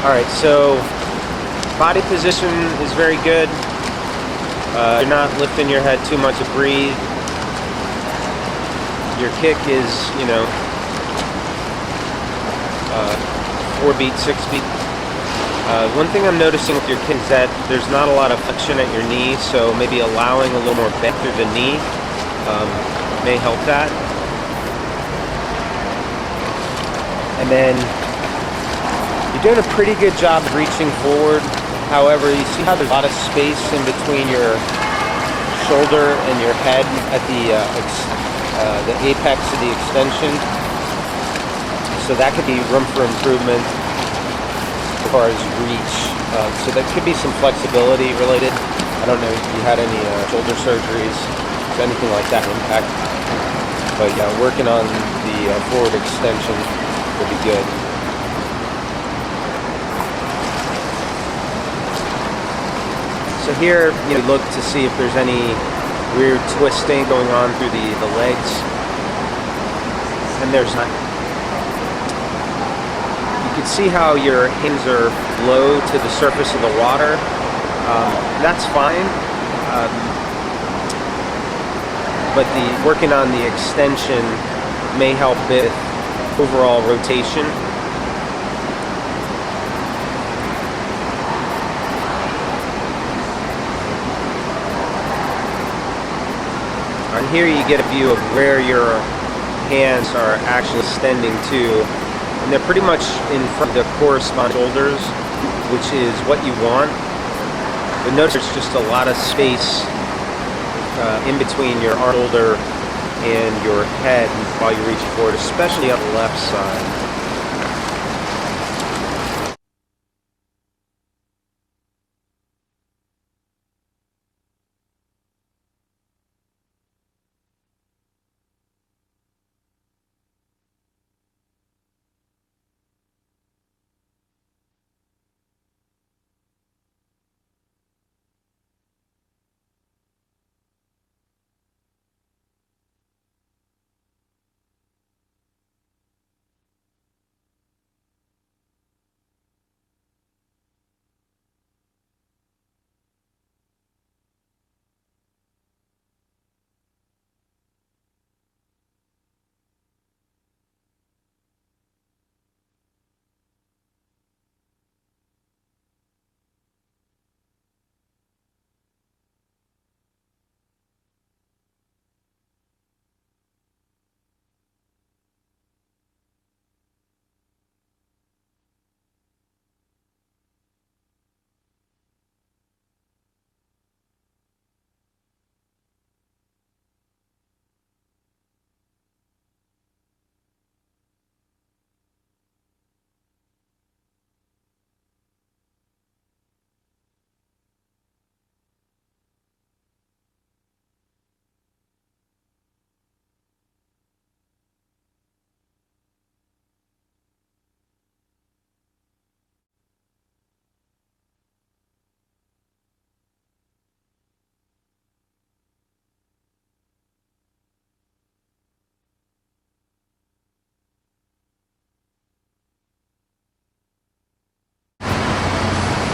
All right, so body position is very good. You're not lifting your head too much to breathe. Your kick is, 4 beat, 6 beat. One thing I'm noticing with your kick is that there's not a lot of flexion at your knee, so maybe allowing a little more bend through the knee may help that. And then you're doing a pretty good job reaching forward. However, you see how there's a lot of space in between your shoulder and your head at the apex of the extension. So that could be room for improvement as far as reach. So there could be some flexibility related. I don't know if you had any shoulder surgeries, anything like that impact. But yeah, working on the forward extension would be good. So here, look to see if there's any weird twisting going on through the legs. And there's not. You can see how your hands are low to the surface of the water. That's fine. But working on the extension may help with overall rotation. And here you get a view of where your hands are actually extending to, and they're pretty much in front of the corresponding shoulders, which is what you want. But notice there's just a lot of space in between your arm, shoulder, and your head while you reach forward, especially on the left side.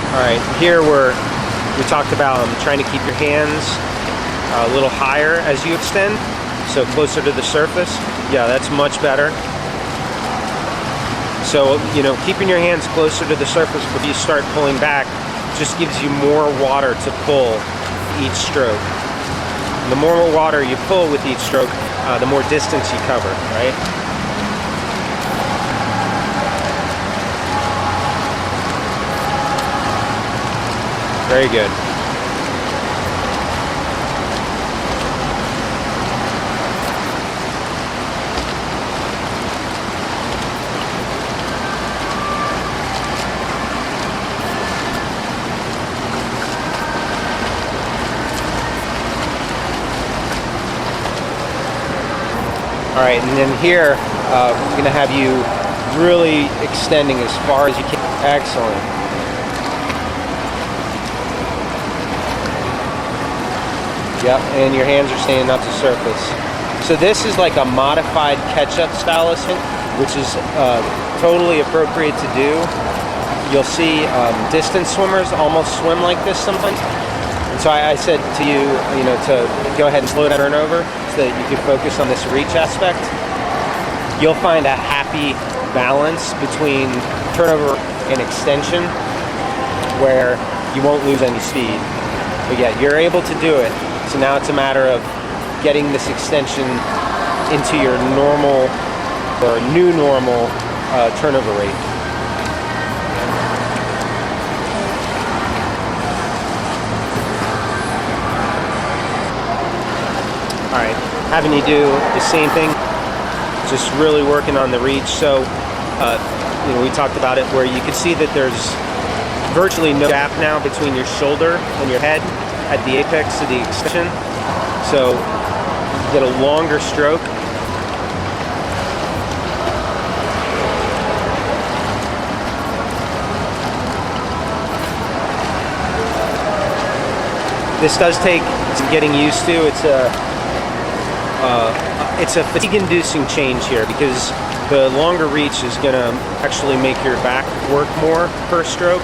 All right, here we talked about trying to keep your hands a little higher as you extend, so closer to the surface. Yeah, that's much better. So, keeping your hands closer to the surface before you start pulling back just gives you more water to pull each stroke. And the more water you pull with each stroke, the more distance you cover, right? Very good. All right, and then here, we're going to have you really extending as far as you can. Excellent. Yep, and your hands are staying up to surface. So this is like a modified catch-up style ascent, which is totally appropriate to do. you'll see distance swimmers almost swim like this sometimes. And so I said to you, to go ahead and slow down turnover so that you can focus on this reach aspect. You'll find a happy balance between turnover and extension where you won't lose any speed. But yeah, you're able to do it. So now it's a matter of getting this extension into your normal or new normal turnover rate. All right, having you do the same thing, just really working on the reach. So, we talked about it where you can see that there's virtually no gap now between your shoulder and your head at the apex of the extension. So, you get a longer stroke. This does take some getting used to. It's a fatigue-inducing change here because the longer reach is going to actually make your back work more per stroke.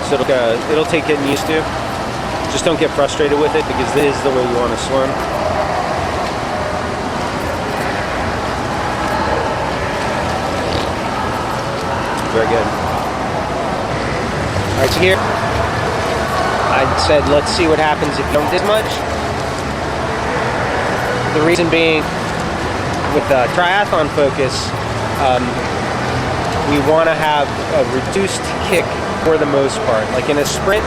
So it'll take getting used to. Just don't get frustrated with it because this is the way you want to swim. Very good. All right, so here I said, let's see what happens if you don't do as much. The reason being, with triathlon focus, we want to have a reduced kick for the most part. Like in a sprint,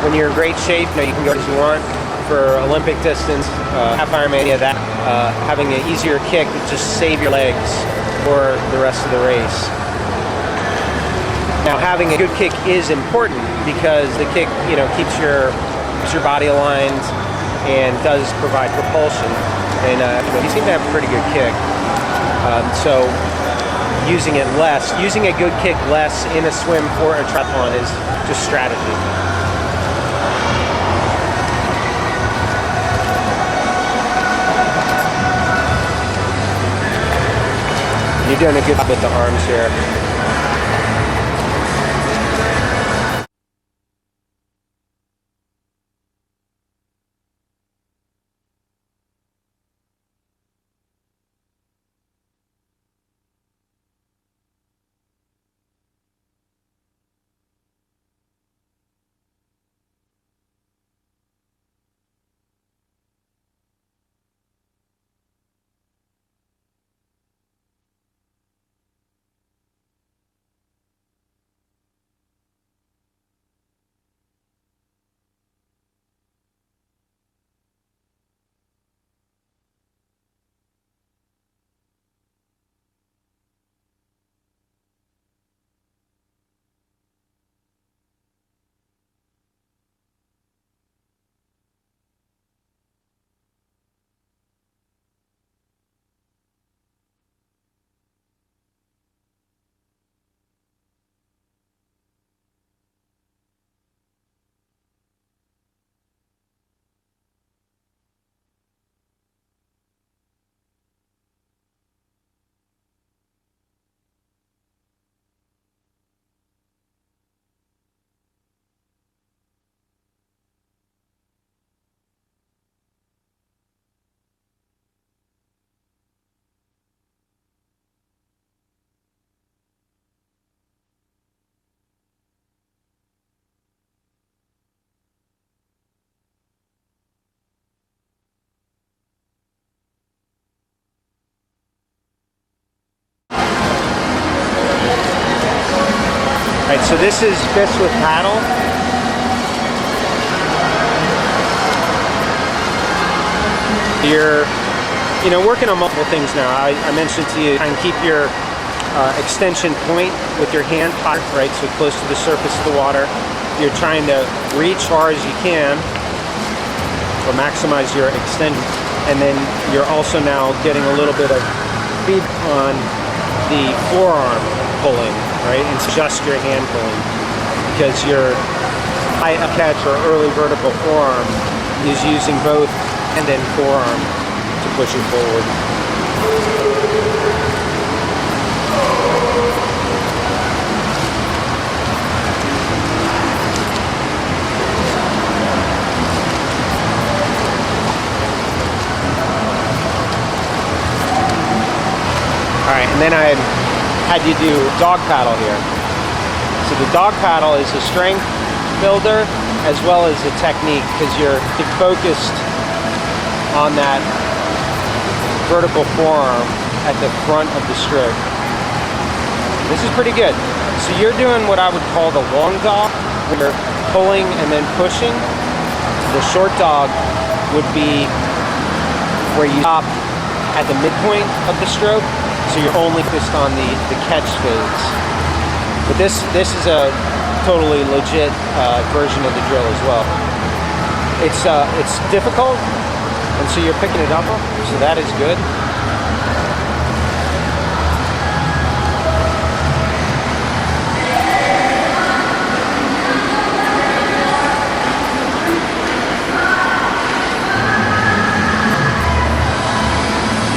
when you're in great shape, you can go as you want. For Olympic distance, half Ironman, having an easier kick would just save your legs for the rest of the race. Now, having a good kick is important because the kick, keeps your body aligned and does provide propulsion. And you seem to have a pretty good kick. So using a good kick less in a swim for a triathlon is just strategy. You're doing a good job with the arms here. Right, so this is fist with paddle. You're, working on multiple things now. I mentioned to you, try and keep your extension point with your hand hot, right, so close to the surface of the water. You're trying to reach far as you can, or maximize your extension. And then you're also now getting a little bit of feed on the forearm pulling, right? And it's just your hand pulling because your high up catch or early vertical forearm is using both hand and forearm to push you forward. All right, and then I had you do dog paddle here. So the dog paddle is a strength builder as well as a technique, because you're focused on that vertical forearm at the front of the stroke. This is pretty good. So you're doing what I would call the long dog, where you're pulling and then pushing. The short dog would be where you stop at the midpoint of the stroke, so you're only focused on the catch phase. But this is a totally legit version of the drill as well. It's difficult, and so you're picking it up, so that is good.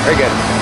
Very good.